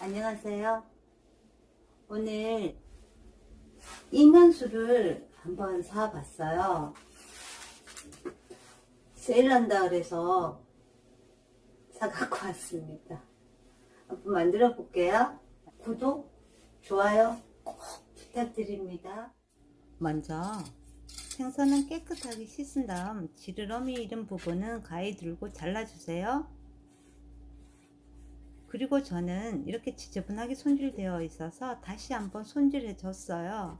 안녕하세요. 오늘 인간수를 한번 사봤어요. 세일난다 그래서 사갖고 왔습니다. 한번 만들어 볼게요. 구독, 좋아요 꼭 부탁드립니다. 먼저 생선은 깨끗하게 씻은 다음 지느러미 잃은 부분은 가위 들고 잘라주세요. 그리고 저는 이렇게 지저분하게 손질되어 있어서 다시 한번 손질해 줬어요.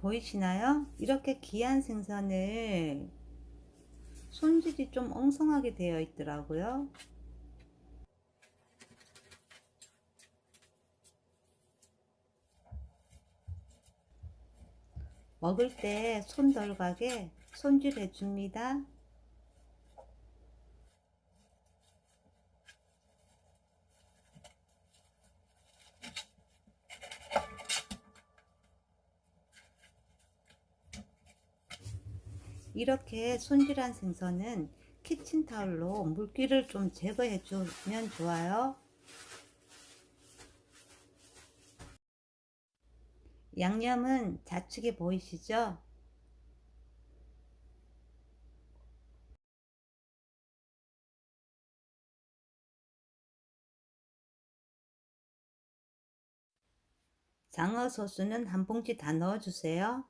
보이시나요? 이렇게 귀한 생선을 손질이 좀 엉성하게 되어 있더라고요. 먹을 때 손 덜 가게 손질해 줍니다. 이렇게 손질한 생선은 키친타올로 물기를 좀 제거해 주면 좋아요. 양념은 좌측에 보이시죠? 장어 소스는 한 봉지 다 넣어주세요.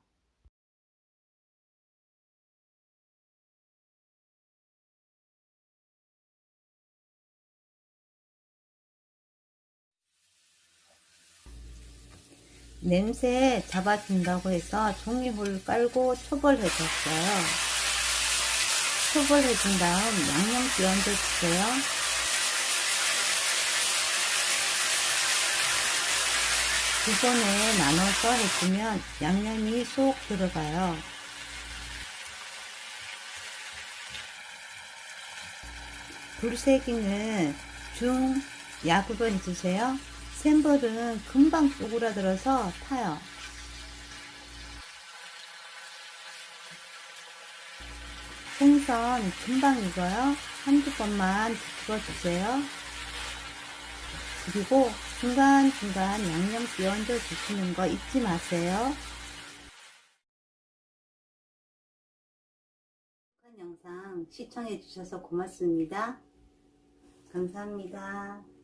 냄새 잡아준다고 해서 종이홀 깔고 초벌해줬어요. 초벌해준 다음 양념기 얹어주세요. 두 번에 나눠서 해주면 양념이 쏙 들어가요. 불세기는 중, 약으로 해주세요. 센 불은 금방 쪼그라들어서 타요. 생선 금방 익어요. 한두 번만 뒤집어주세요. 그리고 중간중간 양념 끼얹어 주시는 거 잊지 마세요. 영상 시청해 주셔서 고맙습니다. 감사합니다.